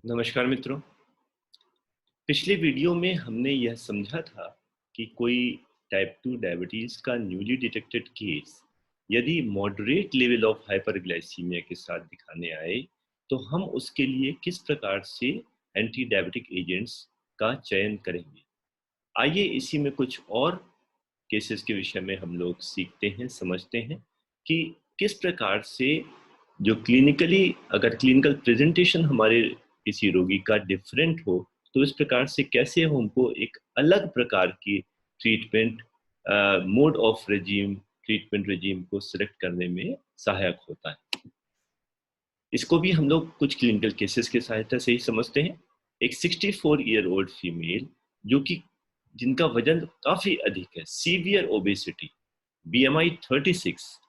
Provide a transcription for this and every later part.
नमस्कार मित्रों। पिछले वीडियो में हमने यह समझा था कि कोई टाइप 2 डायबिटीज़ का न्यूली डिटेक्टेड केस यदि मॉडरेट लेवल ऑफ हाइपरग्लाइसीमिया के साथ दिखाने आए, तो हम उसके लिए किस प्रकार से एंटी डायबिटिक एजेंट्स का चयन करेंगे। आइए इसी में कुछ और केसेस के विषय में हम लोग सीखते हैं, समझते हैं कि किस प्रकार से जो क्लिनिकली अगर क्लिनिकल प्रेजेंटेशन हमारे किसी रोगी का डिफरेंट हो, तो इस प्रकार से कैसे हमको एक अलग प्रकार की treatment mode of regime treatment regime को सिलेक्ट करने में सहायक होता है। इसको भी हम लोग कुछ क्लिनिकल केसेस की सहायता से ही समझते हैं। एक 64 ईयर ओल्ड फीमेल जो कि जिनका वजन काफी अधिक है, सीवियर ओबेसिटी, बीएमआई 36,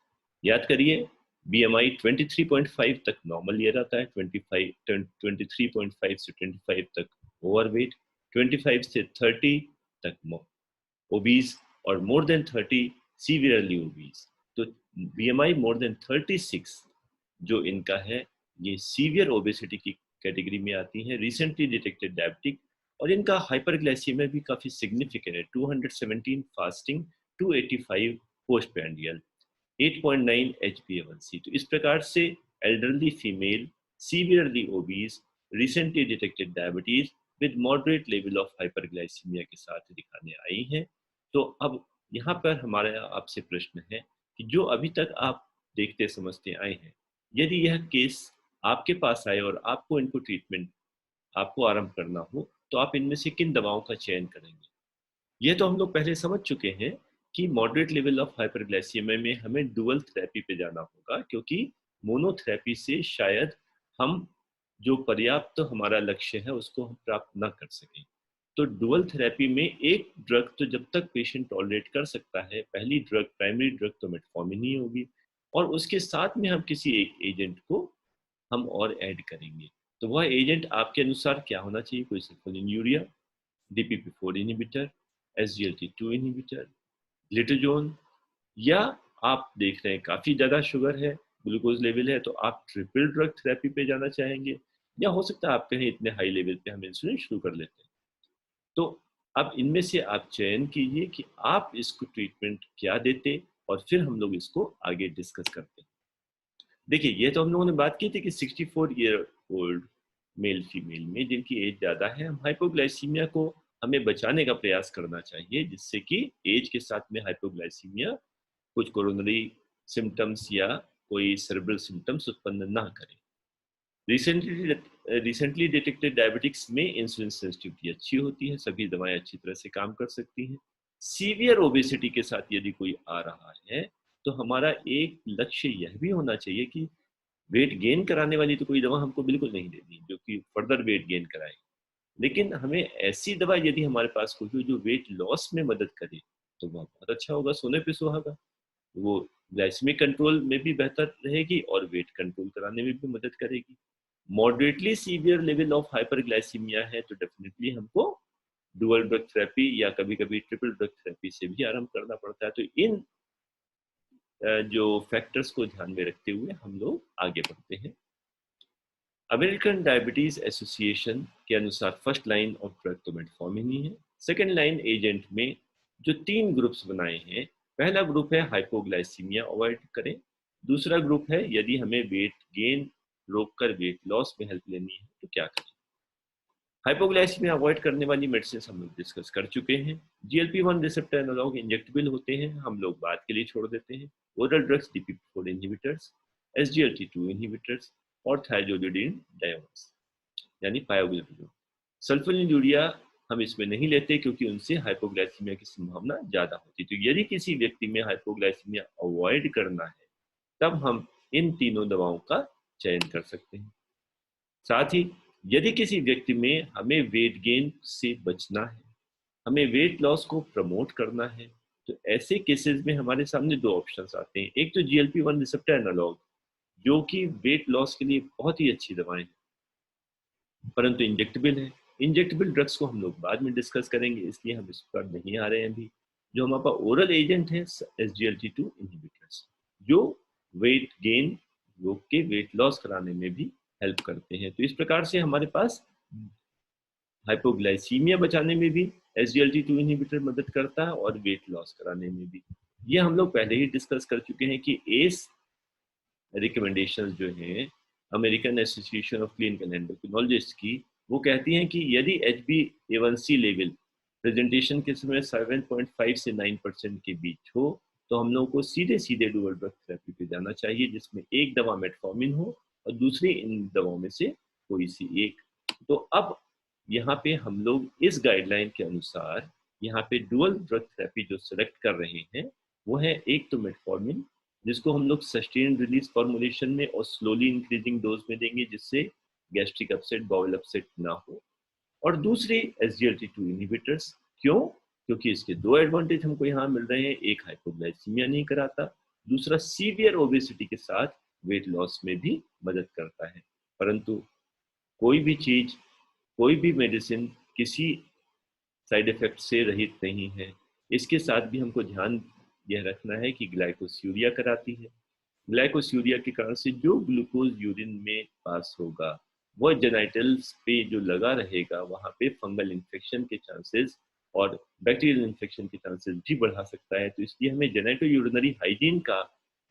याद करिए बीएमआई 23.5 तक नॉर्मल ये रहता है, 23.5 से 25 तक ओवरवेट, 25 से 30 तक ओबीज और मोर देन 30 सीवियरली ओबीज। तो बीएमआई मोर देन 36 जो इनका है, ये सीवियर ओबेसिटी की कैटेगरी में आती है, रिसेंटली डिटेक्टेड डायबिटिक, और इनका हाइपरग्लाइसीमिया भी काफी सिग्निफिकेंट है, 217 फास्टिंग, 285 पोस्ट पैंडियल, 8.9 HbA1c। तो इस प्रकार से elderly female, severely obese, recently detected diabetes with moderate level of hyperglycaemia के साथ दिखाने आई हैं। तो अब यहाँ पर हमारा आपसे प्रश्न है कि जो अभी तक आप देखते समझते आए हैं, यदि यह केस आपके पास आए और आपको इनको ट्रीटमेंट आपको आरंभ करना हो, तो आप इनमें से किन दवाओं का चयन करेंगे। यह तो हम लोग पहले समझ चुके हैं कि मॉडरेट लेवल ऑफ हाइपरग्लाइसीमिया में हमें डुअल थेरेपी पे जाना होगा, क्योंकि मोनोथेरेपी से शायद हम जो पर्याप्त हमारा लक्ष्य है उसको हम प्राप्त ना कर सकें। तो डुअल थेरेपी में एक ड्रग तो जब तक पेशेंट टॉलरेट कर सकता है, पहली ड्रग प्राइमरी ड्रग तो मेटफॉर्मिन ही होगी, और उसके साथ में हम किसी एक एजेंट को हम और ऐड करेंगे। तो वह एजेंट आपके अनुसार क्या होना चाहिए? कोई सल्फोनिलूरिया, DPP4 इनहिबिटर, SGLT2 इनहिबिटर, ग्लिटोजोन, या आप देख रहे हैं काफी ज्यादा शुगर है, ग्लूकोज लेवल है, तो आप ट्रिपल ड्रग थेरेपी पे जाना चाहेंगे, या हो सकता है आप कहें इतने हाई लेवल पे हम इंसुलिन शुरू कर लेते हैं। तो अब इनमें से आप चयन कीजिए कि आप इसको ट्रीटमेंट क्या देते, और फिर हम लोग इसको आगे डिस्कस करते हैं। देखिए, ये तो हम लोगों ने बात की थी कि 64 ईयर ओल्ड मेल फीमेल में जिनकी एज ज़्यादा है, हम हाइपोग्लाइसीमिया को हमें बचाने का प्रयास करना चाहिए, जिससे कि एज के साथ में हाइपोग्लाइसीमिया कुछ कोरोनरी सिम्टम्स या कोई सेरेब्रल सिम्टम्स उत्पन्न ना करे। रिसेंटली डिटेक्टेड डायबिटिक्स में इंसुलिन सेंसिटिविटी अच्छी होती है, सभी दवाएं अच्छी तरह से काम कर सकती हैं। सीवियर ओबेसिटी के साथ यदि कोई आ रहा है, तो हमारा एक लक्ष्य यह भी होना चाहिए कि वेट गेन कराने वाली तो कोई दवा हमको बिल्कुल नहीं देनी जो कि फर्दर वेट गेन कराए, लेकिन हमें ऐसी दवा यदि हमारे पास कोई हो जो वेट लॉस में मदद करे, तो वह बहुत अच्छा होगा, सोने पे सुहागा। वो ग्लाइसेमिक कंट्रोल में भी बेहतर रहेगी और वेट कंट्रोल कराने में भी मदद करेगी। Moderately severe level of hyperglycaemia है तो डेफिनेटली हमको डुअल ड्रग थेरेपी या कभी कभी ट्रिपल ड्रग थेरेपी से भी आरंभ करना पड़ता है। तो इन जो फैक्टर्स को ध्यान में रखते हुए हम लोग आगे बढ़ते हैं। अमेरिकन डायबिटीज एसोसिएशन के अनुसार फर्स्ट लाइन ऑफ ड्रग तो मेटफॉर्मिन ही है। सेकेंड लाइन एजेंट में जो 3 ग्रुप्स बनाए हैं, पहला ग्रुप है हाइपोग्लाइसीमिया अवॉइड करें, दूसरा ग्रुप है यदि हमें वेट गेन रोककर वेट लॉस में हेल्प लेनी है तो क्या करें। हाइपोग्लाइसीमिया अवॉइड करने वाली मेडिसिन हम लोग डिस्कस कर चुके हैं। GLP-1 रिसेप्टर एनालॉग इंजेक्टेबल होते हैं, हम लोग बात के लिए छोड़ देते हैं। Oral drugs, DPP4 inhibitors, SGLT2 inhibitors और थायरोलिडिन डायोन्स यानी पायोग्लिविडोन। सल्फोनिलूरिया हम इसमें नहीं लेते क्योंकि उनसे हाइपोग्लाइसीमिया की संभावना ज्यादा होती है। तो यदि किसी व्यक्ति में हाइपोग्लाइसीमिया अवॉइड करना है, तब हम इन तीनों दवाओं का चयन कर सकते हैं। साथ ही यदि किसी व्यक्ति में हमें वेट गेन से बचना है, हमें वेट लॉस को प्रमोट करना है, तो ऐसे केसेस में हमारे सामने 2 ऑप्शंस आते हैं। एक तो GLP-1 रिसेप्टर एनालॉग, जो कि वेट लॉस के लिए बहुत ही अच्छी दवाएं हैं, परंतु इंजेक्टेबल है। इंजेक्टेबल ड्रग्स को हम लोग बाद में डिस्कस करेंगे, इसलिए हम इस पर नहीं आ रहे हैं अभी। जो हमारे पास ओरल एजेंट है, SGLT2 इनहिबिटर्स, जो वेट गेन रोक के वेट लॉस कराने में भी हेल्प करते हैं। तो इस प्रकार से हमारे पास हाइपोग्लाइसीमिया बचाने में भी SGLT2 इनहिबिटर मदद करता है और वेट लॉस कराने में भी। ये हम लोग पहले ही डिस्कस कर चुके हैं कि एस रिकमेंडेशंस जो हैं American association of clinical endocrinologist की, वो कहती हैं कि यदि HbA1c लेवल प्रेजेंटेशन के समय 7.5 से 9% के बीच हो तो हम लोगों को सीधे सीधे डुअल ड्रग थेरेपी पे जाना चाहिए, जिसमें एक दवा मेटफॉर्मिन हो और दूसरी इन दवाओं में से कोई सी एक। तो अब यहाँ पे हम लोग इस गाइडलाइन के अनुसार यहाँ पे डुअल ड्रग थेरेपी जो सेलेक्ट कर रहे हैं वो है एक तो मेटफॉर्मिन, जिसको हम लोग सस्टेन रिलीज फॉर्मुलेशन में और स्लोली इंक्रीजिंग डोज में देंगे जिससे गैस्ट्रिक अपसेट बाउल अपसेट ना हो, और दूसरे SGLT2 इनहिबिटर्स। क्यों? क्योंकि इसके दो एडवांटेज हमको यहाँ मिल रहे हैं, एक हाइपोग्लाइसीमिया नहीं कराता, दूसरा सीवियर ओबेसिटी के साथ वेट लॉस में भी मदद करता है। परंतु कोई भी चीज, कोई भी मेडिसिन किसी साइड इफेक्ट से रहित नहीं है। इसके साथ भी हमको ध्यान यह रखना है कि ग्लाइकोस्यूरिया कराती है। ग्लाइकोस्यूरिया के कारण से जो ग्लूकोज यूरिन में पास होगा वह जेनाइटल्स पे जो लगा रहेगा वहां पे फंगल इन्फेक्शन के चांसेस और बैक्टीरियल इन्फेक्शन के चांसेस भी बढ़ा सकता है। तो इसलिए हमें जेनेटो यूरिनरी हाइजीन का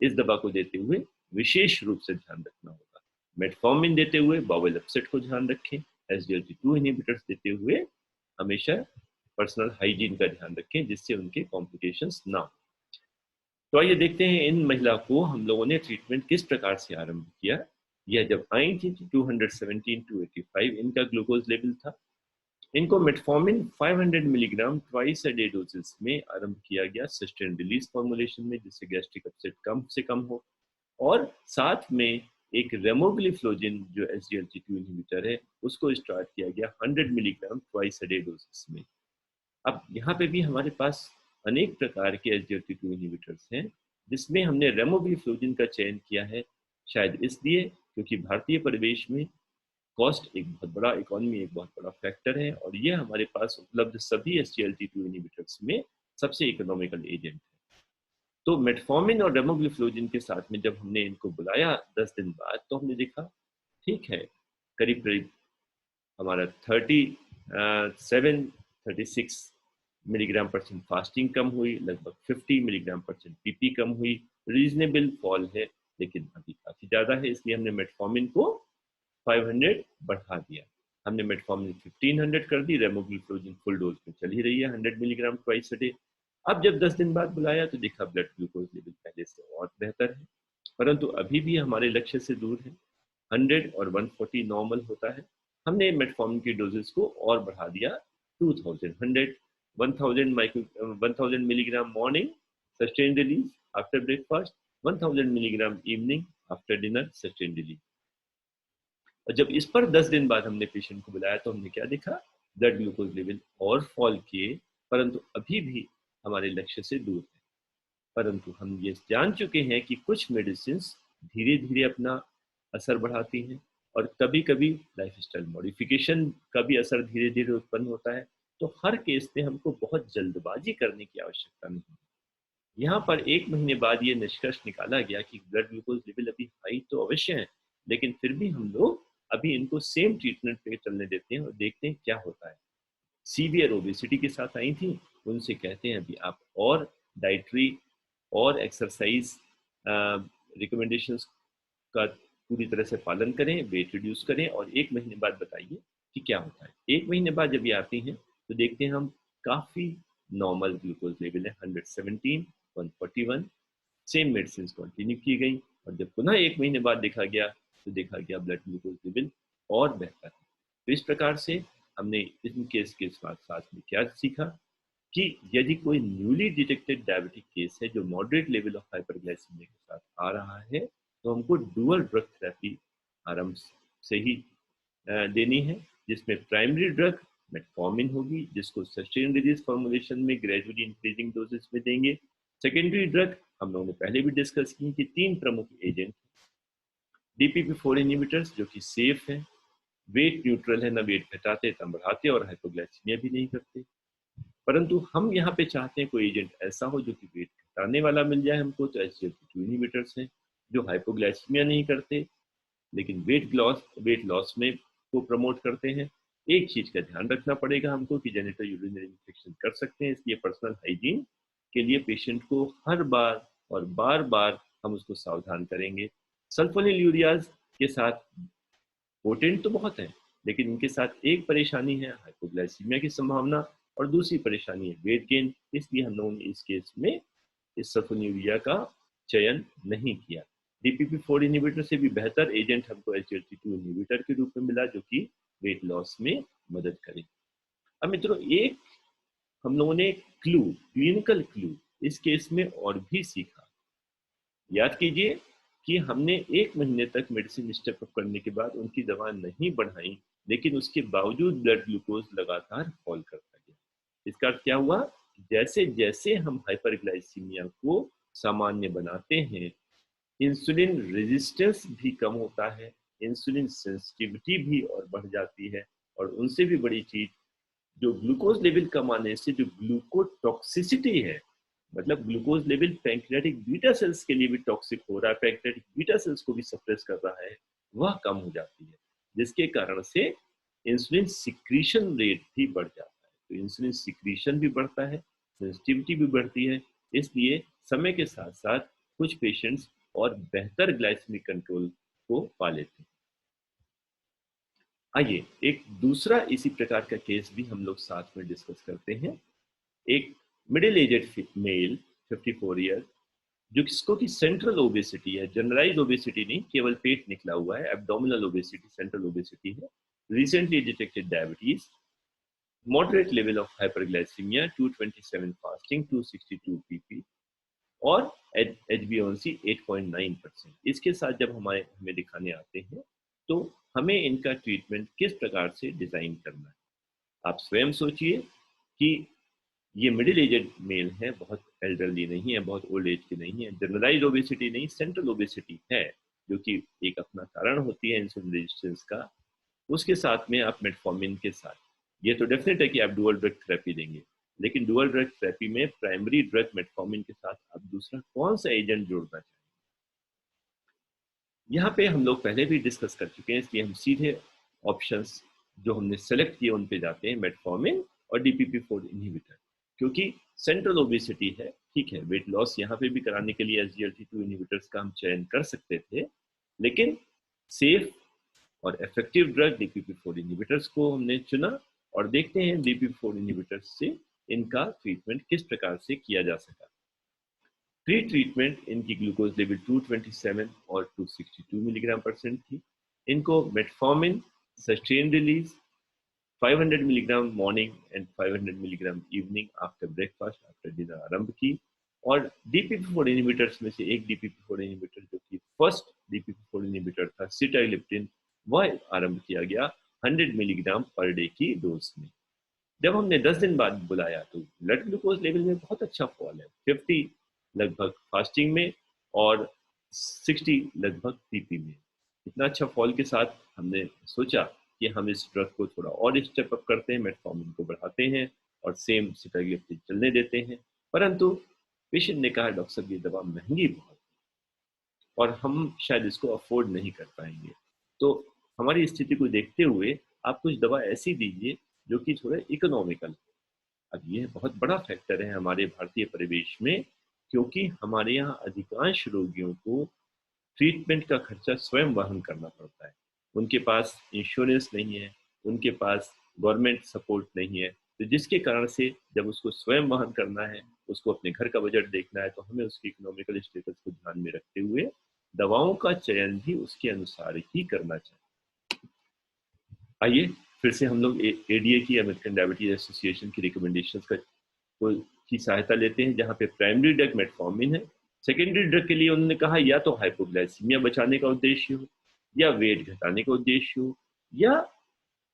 इस दवा को देते हुए विशेष रूप से ध्यान रखना होगा। मेटफॉर्मिन देते हुए बाउल अपसेट को ध्यान रखें, SGLT2 इनहिबिटर्स देते हुए हमेशा पर्सनल हाइजीन का ध्यान रखें जिससे उनके कॉम्प्लिकेशंस ना हो। तो आइए देखते हैं इन महिला को हम लोगों ने ट्रीटमेंट किस प्रकार से आरंभ किया। यह जब आई थी 217 to 85 इनका ग्लूकोज लेवल था। इनको metformin 500 milligram twice a day doses में आरंभ किया गया सस्टेन रिलीज फॉर्मुलेशन में, जिससे गैस्ट्रिक अपसेट कम से कम हो, और साथ में एक रेमोग्लिफ्लोजिन जो SGLT2 इनहिबिटर है उसको स्टार्ट किया गया 100 milligram twice a day doses में। अब यहाँ पे भी हमारे पास अनेक प्रकार के SGLT2 इनहिबिटर्स हैं, जिसमें हमने रेमोग्लिफ्लोजिन का चयन किया है, शायद इसलिए क्योंकि भारतीय परिवेश में कॉस्ट एक बहुत बड़ा, इकोनॉमी एक बहुत बड़ा फैक्टर है, और ये हमारे पास उपलब्ध सभी SGLT2 इनहिबिटर्स में सबसे इकोनॉमिकल एजेंट है। तो मेटफॉर्मिन और रेमोग्लिफ्लोजिन के साथ में जब हमने इनको बुलाया 10 दिन बाद, तो हमने देखा ठीक है, करीब करीब हमारा 36 मिलीग्राम परसेंट फास्टिंग कम हुई, लगभग 50 मिलीग्राम परसेंट PP कम हुई, रीजनेबल फॉल है, लेकिन अभी काफी ज्यादा है, इसलिए हमने मेटफॉर्मिन को 500 बढ़ा दिया। हमने मेटफॉर्मिन 1500 कर दी, रेमोग्लिफ्लोजिन फुल डोज में चल ही रही है 100 मिलीग्राम ट्वाइस अ डे। अब जब 10 दिन बाद बुलाया तो देखा ब्लड ग्लूकोज लेवल पहले से और बेहतर है, परंतु अभी भी हमारे लक्ष्य से दूर है। 100 और 140 नॉर्मल होता है। हमने मेटफॉर्मिन की डोजेस को और बढ़ा दिया 2000 1000 milligram morning sustain release after breakfast, 1000 milligram evening after dinner sustain release. और जब इस पर 10 दिन बाद हमने पेशेंट को बुलाया तो हमने क्या देखा, ब्लड ग्लूकोज लेवल और फॉल किए, परंतु अभी भी हमारे लक्ष्य से दूर है। परंतु हम ये जान चुके हैं कि कुछ मेडिसिन धीरे धीरे अपना असर बढ़ाती हैं, और कभी कभी लाइफस्टाइल मॉडिफिकेशन का भी असर धीरे धीरे उत्पन्न होता है। तो हर केस में हमको बहुत जल्दबाजी करने की आवश्यकता नहीं है। यहाँ पर 1 महीने बाद ये निष्कर्ष निकाला गया कि ब्लड ग्लूकोज लेवल अभी हाई तो अवश्य है, लेकिन फिर भी हम लोग अभी इनको सेम ट्रीटमेंट पे चलने देते हैं और देखते हैं क्या होता है। सीवियर ओबेसिटी के साथ आई थी, उनसे कहते हैं अभी आप और डाइटरी और एक्सरसाइज रिकमेंडेशंस का पूरी तरह से पालन करें, वेट रिड्यूस करें, और 1 महीने बाद बताइए कि क्या होता है। 1 महीने बाद जब ये आती हैं तो देखते हैं हम काफ़ी नॉर्मल ग्लूकोज लेवल है 117, 141, सेम मेडिसिन कंटिन्यू की गई, और जब पुनः 1 महीने बाद देखा गया तो देखा गया ब्लड ग्लूकोज लेवल और बेहतर है। तो इस प्रकार से हमने इन केस के साथ साथ में क्या सीखा कि यदि कोई न्यूली डिटेक्टेड डायबिटिक केस है जो मॉडरेट लेवल ऑफ हाइपरग्लाइसीमिया के साथ आ रहा है, तो हमको डुअल ड्रग थेरेपी आरंभ से ही देनी है, जिसमें प्राइमरी ड्रग मेटफॉर्मिन होगी जिसको सस्टेन रिलीज फॉर्मुलेशन में ग्रेजुअली इंक्रीजिंग डोजेस में देंगे। सेकेंडरी ड्रग हम लोगों ने पहले भी डिस्कस की कि 3 प्रमुख एजेंट, DPP4 इनहिबिटर्स जो कि सेफ है, वेट न्यूट्रल है, ना वेट घटाते ना बढ़ाते, और हाइपोग्लाइसीमिया भी नहीं करते। परंतु हम यहाँ पे चाहते हैं कोई एजेंट ऐसा हो जो कि वेट घटाने वाला मिल जाए हमको, तो SGLT2 इनहिबिटर्स हैं जो हाइपोग्लाइसीमिया नहीं करते, लेकिन वेट लॉस में को प्रमोट करते हैं। एक चीज का ध्यान रखना पड़ेगा हमको कि जेनिटल यूरिनरी इन्फेक्शन कर सकते हैं, इसलिए पर्सनल हाइजीन के लिए पेशेंट को हर बार और बार बार हम उसको सावधान करेंगे। सल्फोनिलूरियाज के साथ पोटेंट तो बहुत है, लेकिन इनके साथ एक परेशानी है हाइपोग्लाइसीमिया की संभावना, और दूसरी परेशानी है वेट गेन। इसलिए हम लोगों ने इस केस में इस सल्फोनिलूरिया का चयन नहीं किया। DPP-4 इनहिबिटर से भी बेहतर एजेंट हमको SGLT2 इनहिबिटर के रूप में मिला, जो कि वेट लॉस में मदद करे। अब मित्रों, एक हम लोगों ने क्लिनिकल क्लू इस केस में और भी सीखा। याद कीजिए कि हमने 1 महीने तक मेडिसिन स्टेप अप करने के बाद उनकी दवा नहीं बढ़ाई, लेकिन उसके बावजूद ब्लड ग्लूकोज लगातार फॉल करता गया। इसका अर्थ क्या हुआ? जैसे जैसे हम हाइपरग्लाइसीमिया को सामान्य बनाते हैं, इंसुलिन रेजिस्टेंस भी कम होता है, इंसुलिन सेंसिटिविटी भी और बढ़ जाती है, और उनसे भी बड़ी चीज, जो ग्लूकोज लेवल कम आने से जो ग्लूकोटॉक्सिसिटी है, मतलब glucose level pancreatic beta cells के लिए भी टॉक्सिक हो रहा है, पैंक्रियाटिक बीटा सेल्स को भी सप्रेस कर रहा है, वह कम हो जाती है, जिसके कारण से इंसुलिन सिक्रीशन रेट भी बढ़ जाता है। तो इंसुलिन सिक्रीशन भी बढ़ता है, सेंसिटिविटी भी बढ़ती है, इसलिए समय के साथ साथ कुछ पेशेंट्स और बेहतर ग्लाइसेमिक कंट्रोल को पा लेते हैं। आइए एक दूसरा इसी प्रकार का केस भी हम लोग साथ में डिस्कस करते हैं। एक मिडिल एजेड मेल 54 ईयर, जो किसको की सेंट्रल ओबेसिटी है, जनरलाइज ओबेसिटी नहीं, केवल पेट निकला हुआ है, एब्डोमिनल ओबेसिटी सेंट्रल ओबेसिटी है, recently detected diabetes, moderate level of hyperglycaemia, 227 fasting, 262 PP, और HbA1c 8.9%। इसके साथ जब हमें दिखाने आते हैं तो हमें इनका ट्रीटमेंट किस प्रकार से डिजाइन करना है। आप स्वयं सोचिए कि ये मिडिल एजेड मेल है, बहुत एल्डरली नहीं है, बहुत ओल्ड एज की नहीं है, जनरलाइज ओबेसिटी नहीं, सेंट्रल ओबेसिटी है, जो कि एक अपना कारण होती है इंसुलिन रेजिस्टेंस का। उसके साथ में आप मेटफॉर्मिन के साथ, ये तो डेफिनेट है कि आप डुअल ड्रग थेरेपी देंगे, लेकिन डुअल ड्रग थेरेपी में प्राइमरी ड्रग मेटफॉर्मिन के साथ आप दूसरा कौन सा एजेंट जोड़ना चाहिए, यहाँ पे हम लोग पहले भी डिस्कस कर चुके हैं, इसलिए हम सीधे ऑप्शंस जो हमने सेलेक्ट किए उन पे जाते हैं, मेटफॉर्मिन और DPP-4 इनहिबिटर। क्योंकि सेंट्रल ओबेसिटी है, ठीक है, वेट लॉस यहाँ पे भी कराने के लिए SGLT2 इनहिबिटर्स का हम चयन कर सकते थे, लेकिन सेफ और इफेक्टिव ड्रग DPP-4 इनहिबिटर्स को हमने चुना, और देखते हैं DPP-4 इनहिबिटर्स से इनका ट्रीटमेंट किस प्रकार से किया जा सका। प्री ट्रीटमेंट इनकी ग्लूकोज लेवल 227 और 262 मिलीग्राम परसेंट थी। इनको metformin sustain release 500 milligram morning and 500 milligram evening after breakfast after dinner आरंभ की, और DPP-4 इनहिबिटर्स में से एक DPP-4 इनहिबिटर जो कि फर्स्ट DPP-4 इनहिबिटर था, सिटाइलिप्टिन, वह आरंभ किया गया 100 मिलीग्राम पर डे की डोज में। जब हमने 10 दिन बाद बुलाया तो ब्लड ग्लूकोज लेवल में बहुत अच्छा फॉल है, 50 लगभग फास्टिंग में और 60 लगभग पीपी में। इतना अच्छा फॉल के साथ हमने सोचा कि हम इस ड्रग को थोड़ा और स्टेप अप करते हैं, मेटफॉर्मिन को बढ़ाते हैं और सेम सिटाग्लिप्टिन चलने देते हैं। परंतु पेशेंट ने कहा, डॉक्टर साहब ये दवा महंगी बहुत और हम शायद इसको अफोर्ड नहीं कर पाएंगे, तो हमारी स्थिति को देखते हुए आप कुछ दवा ऐसी दीजिए जो कि थोड़ा इकोनॉमिकल। अब यह बहुत बड़ा फैक्टर है हमारे भारतीय परिवेश में, क्योंकि हमारे यहाँ अधिकांश रोगियों को ट्रीटमेंट का खर्चा स्वयं वहन करना पड़ता है। उनके पास इंश्योरेंस नहीं है, उनके पास गवर्नमेंट सपोर्ट नहीं है, तो जिसके कारण से जब उसको स्वयं वहन करना है, उसको अपने घर का बजट देखना है, तो हमें उसकी इकोनॉमिकल स्टेटस को ध्यान में रखते हुए दवाओं का चयन भी उसके अनुसार ही करना चाहिए। आइए फिर से हम लोग ADA की, अमेरिकन डायबिटीज एसोसिएशन की रिकमेंडेशंस की सहायता लेते हैं, जहाँ पे प्राइमरी ड्रग मेटफॉर्मिन है। सेकेंडरी ड्रग के लिए उन्होंने कहा या तो हाइपोग्लाइसीमिया बचाने का उद्देश्य हो, या वेट घटाने का उद्देश्य हो, या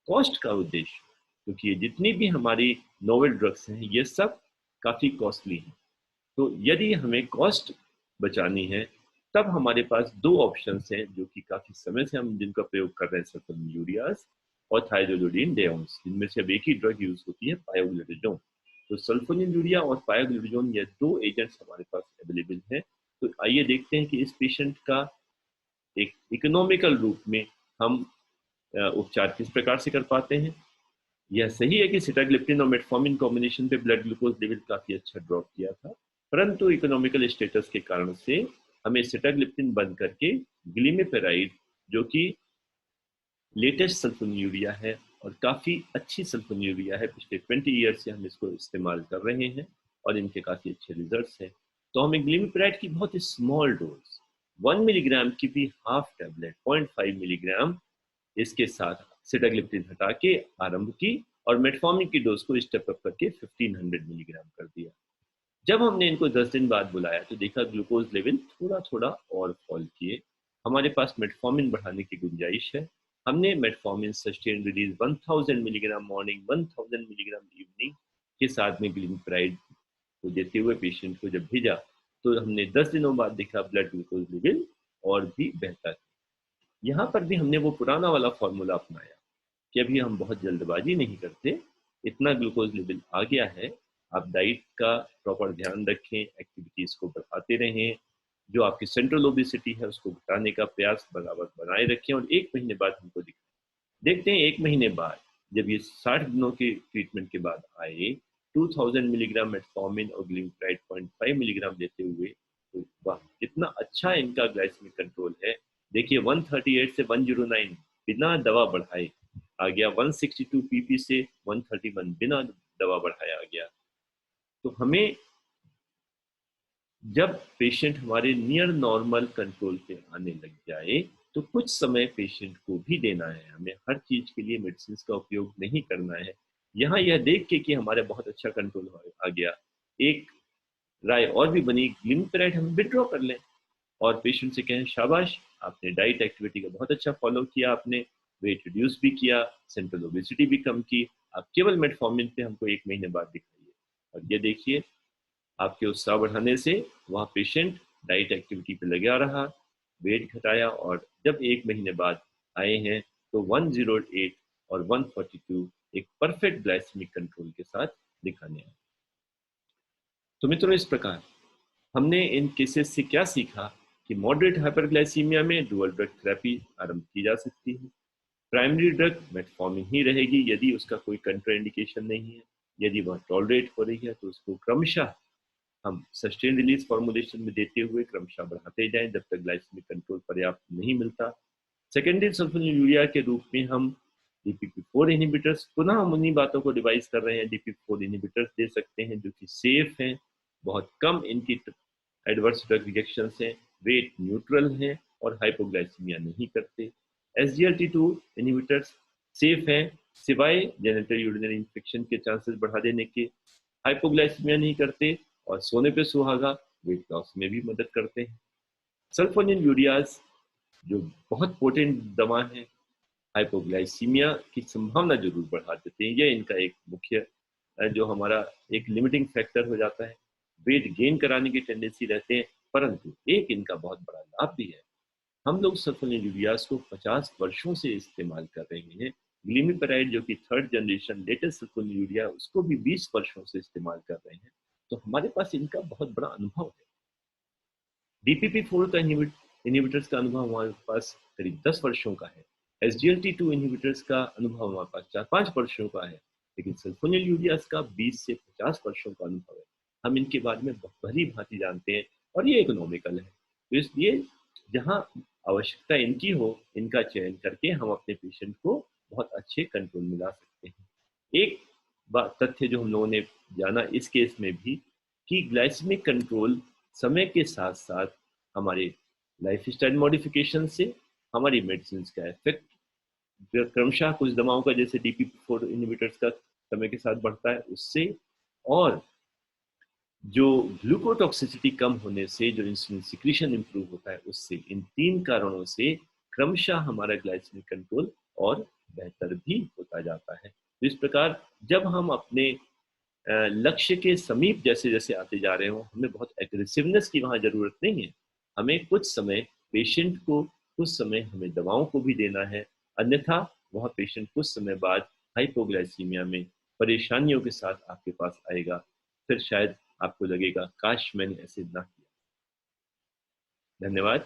कॉस्ट का उद्देश्य हो, क्योंकि ये जितनी भी हमारी नोवेल ड्रग्स हैं ये सब काफ़ी कॉस्टली हैं। तो यदि हमें कॉस्ट बचानी है, तब हमारे पास दो ऑप्शंस हैं जो कि काफ़ी समय से हम जिनका प्रयोग कर रहे हैं, सल्फोनिलूरियाज और थाइरोलोडीन डेओन्स, जिनमें से अब एक ही ड्रग यूज होती है, पायोग्लूटाजोन। तो सल्फोनिलूरिया और पायोग्लूटाजोन, ये दो एजेंट्स हमारे पास अवेलेबल हैं। तो आइए देखते हैं कि इस पेशेंट का एक इकोनॉमिकल रूप में हम उपचार किस प्रकार से कर पाते हैं। यह सही है कि सिटाग्लिप्टिन और मेटफॉर्मिन कॉम्बिनेशन पे ब्लड ग्लूकोज लेवल काफी अच्छा ड्रॉप किया था, परंतु इकोनॉमिकल स्टेटस के कारण से हमें सिटाग्लिप्टिन बंद करके ग्लिमिपेराइड, जो कि लेटेस्ट सल्फोनिलूरिया है और काफी अच्छी सल्फोनिलूरिया है, पिछले 20 ईयर से हम इसको इस्तेमाल कर रहे हैं और इनके काफी अच्छे रिजल्ट्स हैं। तो हमें ग्लिमिपेराइड की बहुत ही स्मॉल डोज 1 मिलीग्राम की भी हाफ टैबलेट 0.5 मिलीग्राम इसके साथ सिटाग्लिप्टिन हटा के आरंभ की और मेटफॉर्मिन की डोज को स्टेप अप करके 1500 मिलीग्राम कर दिया। जब हमने इनको 10 दिन बाद बुलाया तो देखा ग्लूकोज लेवल थोड़ा थोड़ा और फॉल किए। हमारे पास मेटफॉर्मिन बढ़ाने की गुंजाइश है। हमने metformin sustain release 1000 milligram morning 1000 milligram evening के साथ में ग्लिमिपेराइड को देते हुए पेशेंट को जब भेजा तो हमने 10 दिनों बाद देखा ब्लड ग्लूकोज लेवल और भी बेहतर। यहाँ पर भी हमने वो पुराना वाला फॉर्मूला अपनाया कि अभी हम बहुत जल्दबाजी नहीं करते, इतना ग्लूकोज लेवल आ गया है, आप डाइट का प्रॉपर ध्यान रखें, एक्टिविटीज को बढ़ाते रहें, जो आपकी सेंट्रल ओबेसिटी है उसको घटाने का प्रयास बराबर बनाए रखें और 1 महीने बाद हमको देखते हैं 1 महीने बाद जब ये 60 दिनों के ट्रीटमेंट के बाद आए 2000 मिलीग्राम मेटफॉर्मिन और ग्लिमिपेराइड 0.5 मिलीग्राम देते हुए, तो वाह कितना अच्छा इनका ग्लाइसेमिक कंट्रोल है। देखिए 138 से 109 बिना दवा बढ़ाए आ गया, 162 पीपी से 131 बिना दवा बढ़ाया आ गया। तो हमें जब पेशेंट हमारे नियर नॉर्मल कंट्रोल पे आने लग जाए तो कुछ समय पेशेंट को भी देना है, हमें हर चीज के लिए मेडिसिन का उपयोग नहीं करना है। यहाँ यह देख के कि हमारे बहुत अच्छा कंट्रोल आ गया, एक राय और भी बनी, ग्लिमिपेराइड हम विड्रॉ कर लें और पेशेंट से कहें शाबाश आपने डाइट एक्टिविटी का बहुत अच्छा फॉलो किया, आपने वेट रिड्यूस भी किया, सेंट्रल ओबेसिटी भी कम की, आप केवल मेटफॉर्मिन पे हमको 1 महीने बाद दिखाइए। और ये देखिए आपके उत्साह बढ़ाने से वहाँ पेशेंट डाइट एक्टिविटी पे लगा रहा, वेट घटाया और जब 1 महीने बाद आए हैं तो 108 और 142 एक परफेक्ट ग्लाइसेमिक कंट्रोल के साथ दिखाने आए। तो मित्रों इस प्रकार हमने इन केसेस से क्या सीखा कि मॉडरेट हाइपरग्लाइसीमिया में डुअल ड्रग थेरेपी आरंभ की जा सकती है। प्राइमरी ड्रग मेटफॉर्मिन ही रहेगी यदि उसका कोई कंट्राइंडिकेशन नहीं है। यदि वह टॉलरेट हो रही है तो उसको क्रमशः हम सस्टेन रिलीज फॉर्मुलेशन में देते हुए क्रमशः बढ़ाते जाएं जब तक ग्लाइसेमिक कंट्रोल पर्याप्त नहीं मिलता। सेकेंडरी सल्फोनिलूरिया के रूप में हम DPP-4 इनहिबिटर्स, पुनः हम उन्हीं बातों को डिवाइस कर रहे हैं, DPP-4 इनहिबिटर्स दे सकते हैं जो कि सेफ हैं, बहुत कम इनकी एडवर्स ड्रग रिएक्शंस हैं, वेट न्यूट्रल हैं और हाइपोग्लाइसीमिया नहीं करते। SGLT2 इनहिबिटर्स सेफ हैं सिवाय जेनिटल यूरिनरी इन्फेक्शन के चांसेस बढ़ा देने के, हाइपोग्लाइसीमिया नहीं करते और सोने पे सुहागा वेट लॉस में भी मदद करते हैं। सल्फोनिलूरियाज जो बहुत पोटेंट दवा है, हाइपोग्लाइसीमिया की संभावना जरूर बढ़ा देते हैं, यह इनका एक मुख्य जो हमारा एक लिमिटिंग फैक्टर हो जाता है। वेट गेन कराने की टेंडेंसी रहते हैं, परंतु एक इनका बहुत बड़ा लाभ भी है, हम लोग सल्फोनिलूरियाज को 50 वर्षों से इस्तेमाल कर रहे हैं। ग्लिमिपेराइड जो कि थर्ड जनरेशन लेटेस्ट सल्फोनिलूरिया उसको भी 20 वर्षों से इस्तेमाल कर रहे हैं, तो हमारे पास इनका बहुत बड़ा अनुभव है। DPP-4 का इनहिबिटर्स का अनुभव हमारे पास करीब 10 वर्षों का है। SGLT2 इनहिबिटर्स का अनुभव हमारे पास 4-5 वर्षों का है, लेकिन सल्फोनिलूरियाज का 20 से 50 वर्षों का अनुभव है। हम इनके बारे में भली भांति जानते हैं और ये इकोनॉमिकल है, तो इसलिए जहाँ आवश्यकता इनकी हो इनका चयन करके हम अपने पेशेंट को बहुत अच्छे कंट्रोल में ला सकते हैं। एक बात तथ्य जो हम लोगों ने जाना इस केस में भी कि ग्लाइसेमिक कंट्रोल समय के साथ साथ हमारे लाइफस्टाइल मॉडिफिकेशन से हमारी मेडिसिन का इफेक्ट क्रमशः कुछ दवाओं का जैसे DPP-4 इनहिबिटर्स का समय के साथ बढ़ता है उससे, और जो ग्लूकोटॉक्सिसिटी कम होने से जो इंसुलिन सिक्रीशन इंप्रूव होता है उससे, इन 3 कारणों से क्रमशः हमारा ग्लाइसेमिक कंट्रोल और बेहतर भी होता जाता है। तो इस प्रकार जब हम अपने लक्ष्य के समीप जैसे जैसे आते जा रहे हो, हमें बहुत एग्रेसिवनेस की वहाँ जरूरत नहीं है, हमें कुछ समय पेशेंट को कुछ समय हमें दवाओं को भी देना है, अन्यथा वह पेशेंट कुछ समय बाद हाइपोग्लाइसीमिया में परेशानियों के साथ आपके पास आएगा, फिर शायद आपको लगेगा काश मैंने ऐसे ना किया। धन्यवाद।